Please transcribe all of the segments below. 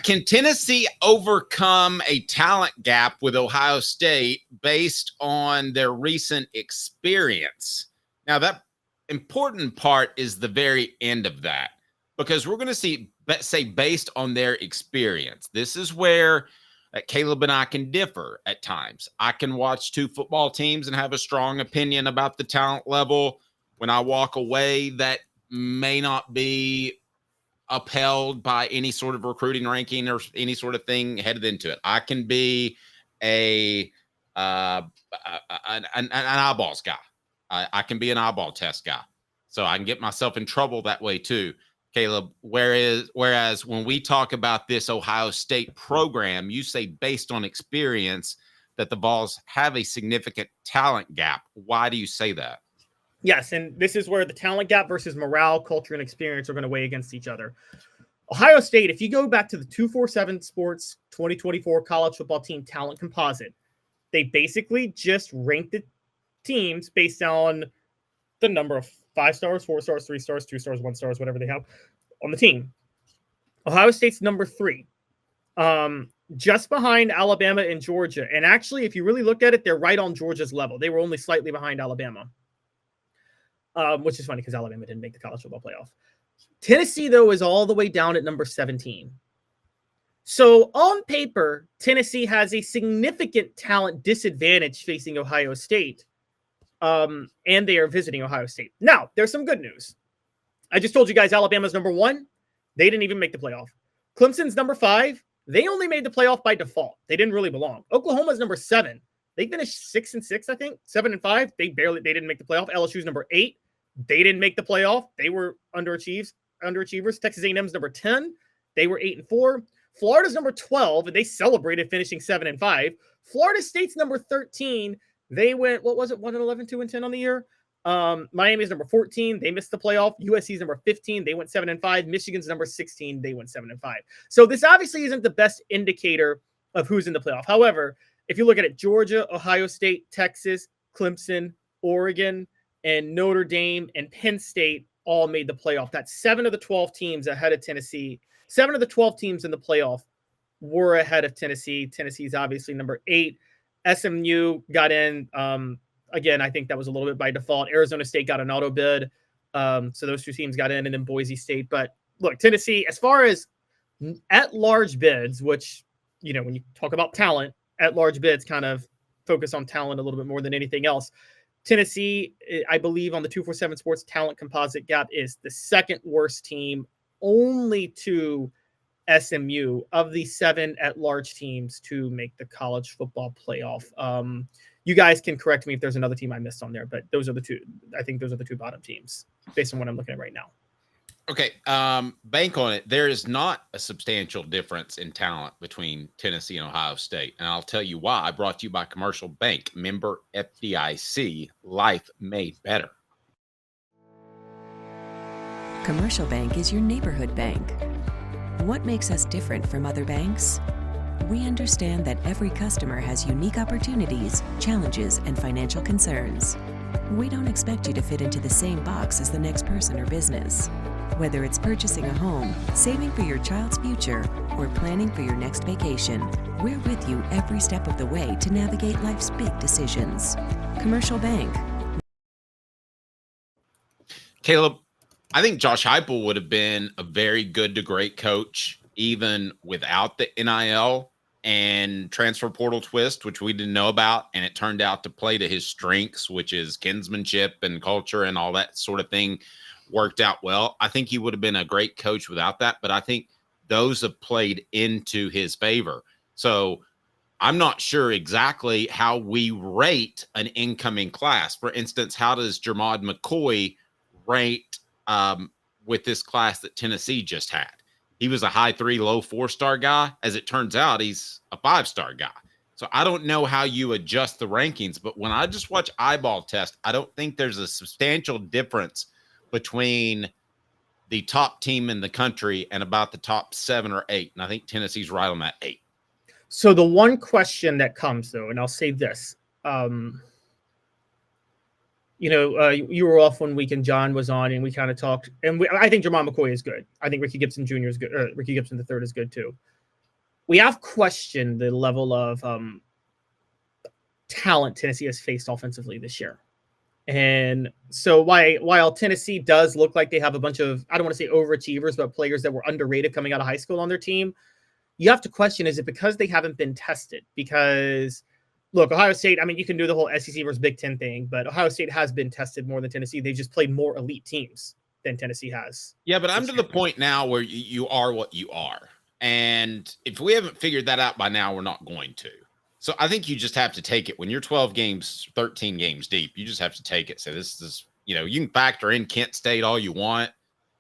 Can Tennessee overcome a talent gap with Ohio State based on their recent experience? Now, that important part is the very end of that, because we're going to say based on their experience. This is where Caleb and I can differ at times. I can watch two football teams and have a strong opinion about the talent level. When I walk away, that may not be upheld by any sort of recruiting ranking or any sort of thing headed into it. I can be an eyeballs guy. I can be an eyeball test guy. So I can get myself in trouble that way too, Caleb. Whereas when we talk about this Ohio State program, you say based on experience that the Vols have a significant talent gap. Why do you say that? Yes, and this is where the talent gap versus morale, culture, and experience are going to weigh against each other. Ohio State, if you go back to the 247 Sports 2024 college football team talent composite, they basically just ranked the teams based on the number of 5 stars, 4 stars, 3 stars, 2 stars, 1 stars, whatever they have on the team. Ohio State's number 3, just behind Alabama and Georgia. And actually, if you really look at it, they're right on Georgia's level. They were only slightly behind Alabama. Which is funny because Alabama didn't make the college football playoff. Tennessee, though, is all the way down at number 17. So on paper, Tennessee has a significant talent disadvantage facing Ohio State, and they are visiting Ohio State. Now, there's some good news. I just told you guys Alabama's number 1. They didn't even make the playoff. Clemson's number 5. They only made the playoff by default. They didn't really belong. Oklahoma's number 7. They finished 6-6, I think. 7-5. They didn't make the playoff. LSU's number 8. They didn't make the playoff. They were underachievers. Texas A&M's number 10. They were 8-4. Florida's number 12, and they celebrated finishing 7-5. Florida State's number 13. They went, 1-11, 2-10 on the year. Miami's number 14. They missed the playoff. USC's number 15. They went 7-5. Michigan's number 16. They went 7-5. So this obviously isn't the best indicator of who's in the playoff. However, if you look at it, Georgia, Ohio State, Texas, Clemson, Oregon, and Notre Dame and Penn State all made the playoff. That's 7 of the 12 teams ahead of Tennessee. 7 of the 12 teams in the playoff were ahead of Tennessee. Tennessee's obviously number 8. SMU got in. Again, I think that was a little bit by default. Arizona State got an auto bid. So those 2 teams got in, and then Boise State. But look, Tennessee, as far as at-large bids, which, when you talk about talent, at-large bids kind of focus on talent a little bit more than anything else. Tennessee, I believe, on the 247 Sports talent composite gap is the second worst team, only to SMU of the 7 at-large teams to make the college football playoff. You guys can correct me if there's another team I missed on there, but those are the 2. I think those are the 2 bottom teams based on what I'm looking at right now. Okay, bank on it. There is not a substantial difference in talent between Tennessee and Ohio State, and I'll tell you why. I brought to you by Commercial Bank, member FDIC, life made better. Commercial Bank is your neighborhood bank. What makes us different from other banks? We understand that every customer has unique opportunities, challenges, and financial concerns. We don't expect you to fit into the same box as the next person or business. Whether it's purchasing a home, saving for your child's future, or planning for your next vacation, we're with you every step of the way to navigate life's big decisions. Commercial Bank. Caleb, I think Josh Heupel would have been a very good to great coach, even without the NIL and transfer portal twist, which we didn't know about. And it turned out to play to his strengths, which is kinsmanship and culture and all that sort of thing. Worked out well. I think he would have been a great coach without that, but I think those have played into his favor. So I'm not sure exactly how we rate an incoming class. For instance, how does Jermod McCoy rate with this class that Tennessee just had? He was a high 3, low 4-star guy. As it turns out, he's a 5-star guy. So I don't know how you adjust the rankings, but when I just watch eyeball test, I don't think there's a substantial difference between the top team in the country and about the top 7 or 8. And I think Tennessee's right on that 8. So the one question that comes, though, and I'll say this, you were off one week and John was on and we kind of talked. And I think Jermod McCoy is good. I think Ricky Gibson Jr. is good. Ricky Gibson III is good too. we have questioned the level of talent Tennessee has faced offensively this year. And so while Tennessee does look like they have a bunch of, I don't want to say overachievers, but players that were underrated coming out of high school on their team, you have to question, is it because they haven't been tested? Because, look, Ohio State, I mean, you can do the whole SEC versus Big Ten thing, but Ohio State has been tested more than Tennessee. They've just played more elite teams than Tennessee has. Yeah, but I'm to the point now where you are what you are. And if we haven't figured that out by now, we're not going to. So I think you just have to take it when you're 12 games, 13 games deep. You just have to take it. So this is, you know, you can factor in Kent State all you want.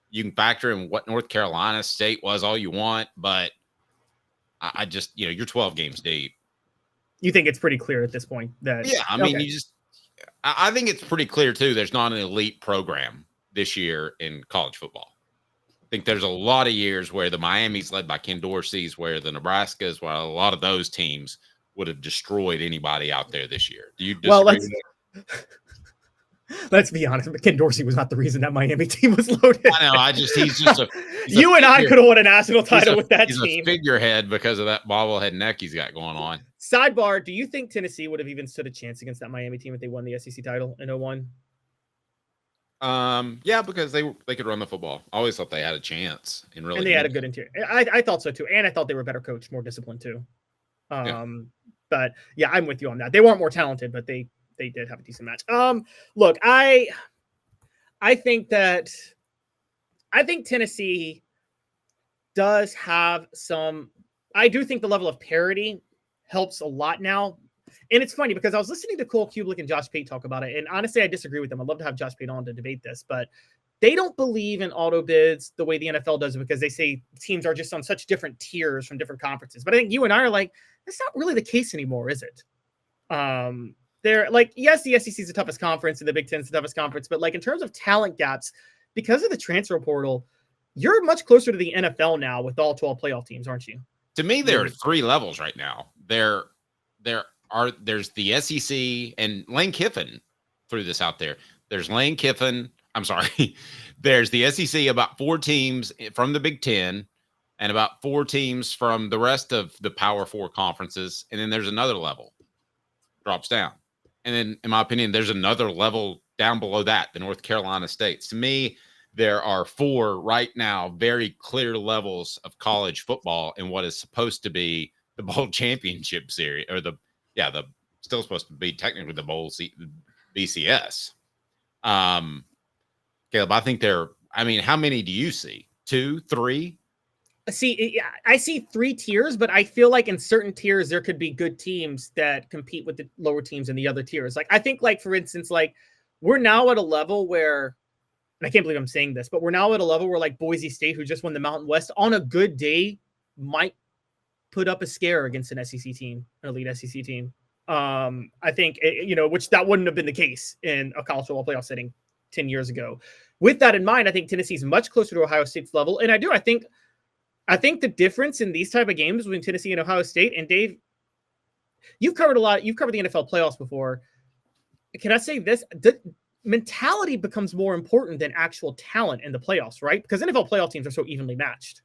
You can factor in what North Carolina State was all you want. But I just, you know, you're 12 games deep. You think it's pretty clear at this point that, yeah, I mean, I think it's pretty clear too. There's not an elite program this year in college football. I think there's a lot of years where the Miami's led by Ken Dorsey's, where the Nebraskas, where a lot of those teams would have destroyed anybody out there this year. Do you disagree with that? Let's be honest. Ken Dorsey was not the reason that Miami team was loaded. I know. He's just a. You and I could have won a national title with that team. He's a figurehead because of that bobblehead neck he's got going on. Sidebar: do you think Tennessee would have even stood a chance against that Miami team if they won the SEC title in 2001? Yeah, because they could run the football. I always thought they had a chance. And they had a good interior. I thought so too, and I thought they were better coached, more disciplined too. But yeah, I'm with you on that. They weren't more talented, but they did have a decent match. Look, I think Tennessee does have some. I do think the level of parity helps a lot now. And it's funny because I was listening to Cole Kubelik and Josh Pate talk about it. And honestly, I disagree with them. I'd love to have Josh Pate on to debate this, but they don't believe in auto bids the way the NFL does it because they say teams are just on such different tiers from different conferences. But I think you and I are like, that's not really the case anymore, is it? They're like, yes, the SEC is the toughest conference and the Big Ten is the toughest conference, but like in terms of talent gaps, because of the transfer portal, you're much closer to the NFL now with all 12 playoff teams, aren't you? To me, there are three levels right now. There's the SEC, and Lane Kiffin threw this out there. There's Lane Kiffin. I'm sorry. There's the SEC, about 4 teams from the Big Ten, and about 4 teams from the rest of the Power 4 conferences. And then there's another level, drops down. And then, in my opinion, there's another level down below that, the North Carolina states. To me, there are 4 right now very clear levels of college football in what is supposed to be the bowl championship series, or still supposed to be technically the bowl BCS. Caleb, I think how many do you see? 2, 3? See, I see 3 tiers, but I feel like in certain tiers, there could be good teams that compete with the lower teams in the other tiers. Like, I think, like, for instance, like, we're now at a level where, and I can't believe I'm saying this, but we're now at a level where, like, Boise State, who just won the Mountain West, on a good day, might put up a scare against an SEC team, an elite SEC team. I think, which that wouldn't have been the case in a college football playoff setting 10 years ago. With that in mind, I think Tennessee's much closer to Ohio State's level. And I think the difference in these type of games between Tennessee and Ohio State, and Dave, you've covered the NFL playoffs before. Can I say this? The mentality becomes more important than actual talent in the playoffs, right? Because NFL playoff teams are so evenly matched.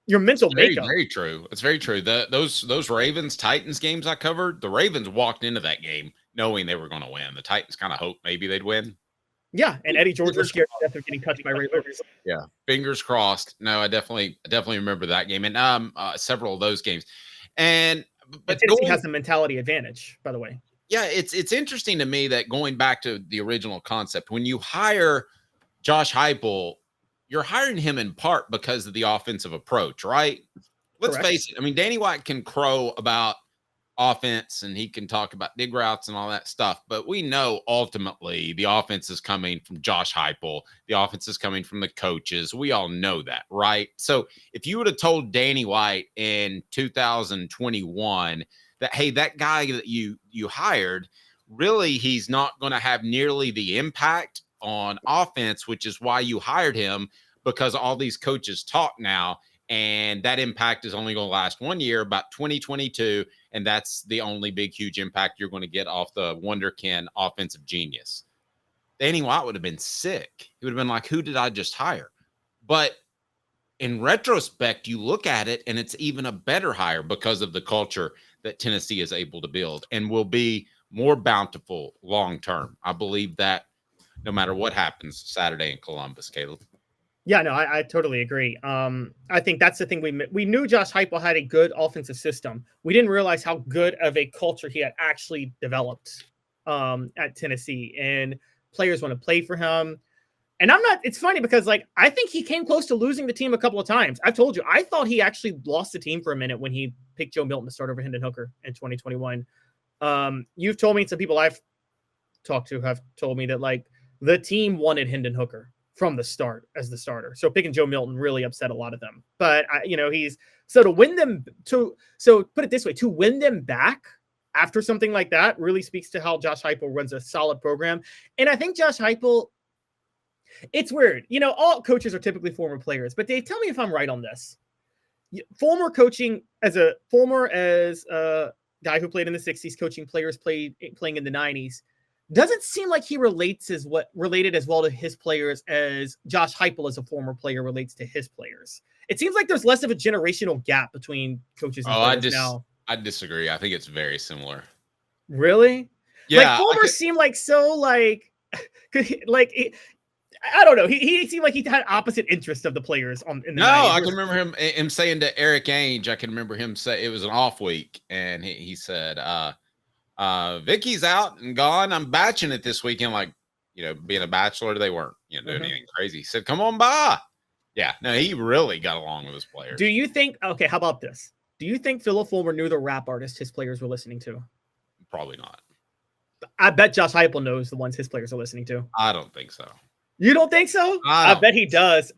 Your mental makeup. Very true. It's very true. Those Ravens Titans games I covered, the Ravens walked into that game knowing they were going to win. The Titans kind of hoped maybe they'd win. Yeah, and Eddie George was scared to death of getting touched by Ray Lewis. Yeah, fingers crossed. No, I definitely remember that game and several of those games. But Tennessee has the mentality advantage, by the way. Yeah, it's interesting to me that going back to the original concept, when you hire Josh Heupel, you're hiring him in part because of the offensive approach, right? Let's face it. I mean, Danny White can crow about offense and he can talk about dig routes and all that stuff, but we know ultimately the offense is coming from Josh Heupel. The offense is coming from the coaches. We all know that, right? So if you would have told Danny White in 2021 that, hey, that guy that you hired, really, he's not going to have nearly the impact on offense, which is why you hired him, because all these coaches talk now, and that impact is only going to last 1 year, about 2022, and that's the only big, huge impact you're going to get off the wonderkin offensive genius. Danny White would have been sick. He would have been like, who did I just hire? But in retrospect, you look at it and it's even a better hire because of the culture that Tennessee is able to build and will be more bountiful long term. I believe that no matter what happens Saturday in Columbus, Caleb. Yeah, no, I totally agree. I think that's the thing. We knew Josh Heupel had a good offensive system. We didn't realize how good of a culture he had actually developed at Tennessee, and players want to play for him. And it's funny because like, I think he came close to losing the team a couple of times. I've told you, I thought he actually lost the team for a minute when he picked Joe Milton to start over Hendon Hooker in 2021. You've told me, some people I've talked to have told me that like the team wanted Hendon Hooker from the start as the starter. So picking Joe Milton really upset a lot of them. But to win them so put it this way, to win them back after something like that really speaks to how Josh Heupel runs a solid program. And I think Josh Heupel, it's weird. All coaches are typically former players, but Dave, tell me if I'm right on this. Former coaching as a guy who played in the 60s, coaching players playing in the 90s, doesn't seem like he related as well to his players as Josh Heupel as a former player relates to his players. It seems like there's less of a generational gap between coaches and players now. I disagree. I think it's very similar. Really? Yeah. Like Fulmer seemed like so like I don't know. He seemed like he had opposite interests of the players in the 90s. I can remember him saying to Eric Ainge, I can remember him say it was an off week, and he said, Vicky's out and gone. I'm batching it this weekend. Like, being a bachelor, they weren't, doing anything crazy. He said, come on by. Yeah. No, he really got along with his players. Do you think, okay, how about this? Do you think Philip Fulmer knew the rap artist his players were listening to? Probably not. I bet Josh Heupel knows the ones his players are listening to. I don't think so. You don't think so? I bet he does.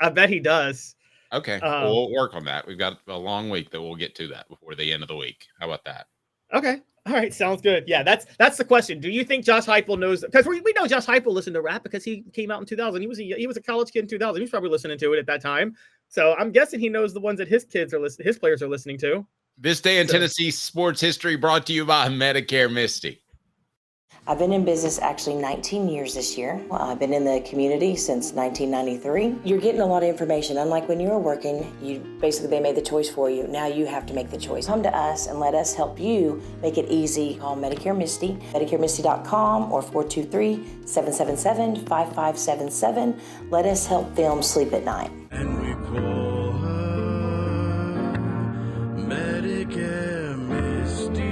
Okay. We'll work on that. We've got a long week that we'll get to that before the end of the week. How about that? Okay. All right. Sounds good. Yeah, that's the question. Do you think Josh Heupel knows? Because we know Josh Heupel listened to rap because he came out in 2000. He was a college kid in 2000. He was probably listening to it at that time. So I'm guessing he knows the ones that his players are listening to. This day in Tennessee sports history brought to you by Medicare Misty. I've been in business actually 19 years this year. I've been in the community since 1993. You're getting a lot of information. Unlike when you were working, they made the choice for you. Now you have to make the choice. Come to us and let us help you make it easy. Call Medicare Misty, MedicareMisty.com or 423-777-5577. Let us help them sleep at night. And we call her Medicare Misty.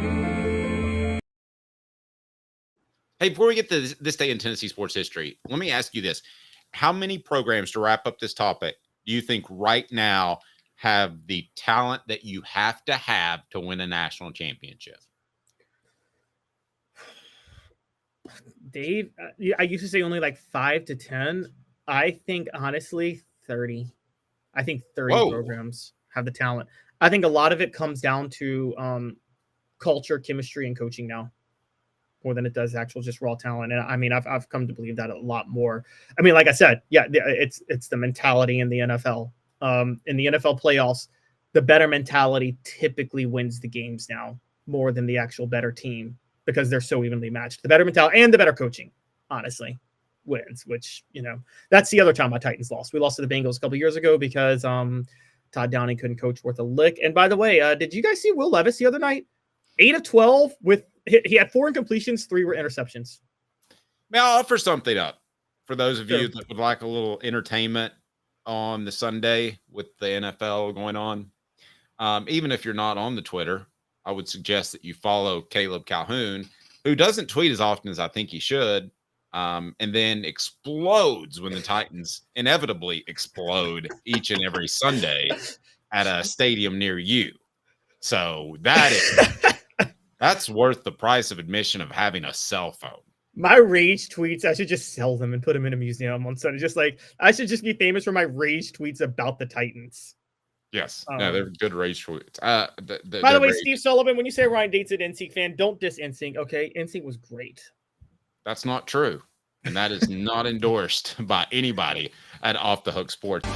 Hey, before we get to this day in Tennessee sports history, let me ask you this. How many programs, to wrap up this topic, do you think right now have the talent that you have to win a national championship? Dave, I used to say only like 5 to 10. I think, honestly, 30. I think 30 programs have the talent. I think a lot of it comes down to culture, chemistry, and coaching now, more than it does actual just raw talent. And I mean, I've come to believe that a lot more. I mean, like I said, yeah, it's the mentality in the NFL. In the NFL playoffs, the better mentality typically wins the games now more than the actual better team because they're so evenly matched. The better mentality and the better coaching, honestly, wins, which, that's the other time my Titans lost. We lost to the Bengals a couple years ago because Todd Downing couldn't coach worth a lick. And by the way, did you guys see Will Levis the other night? 8 of 12 he had 4 incompletions, 3 were interceptions. May I offer something up for those of you that would like a little entertainment on the Sunday with the NFL going on? Even if you're not on the Twitter, I would suggest that you follow Caleb Calhoun, who doesn't tweet as often as I think he should, and then explodes when the Titans inevitably explode each and every Sunday at a stadium near you. So that's worth the price of admission of having a cell phone. My rage tweets, I should just sell them and put them in a museum on Sunday. Just like, I should just be famous for my rage tweets about the Titans. Yes. No, they're good rage tweets. By the way, Steve Sullivan, when you say Ryan Date's an NSYNC fan, don't diss NSYNC, okay? NSYNC was great. That's not true. And that is not endorsed by anybody at Off the Hook Sports.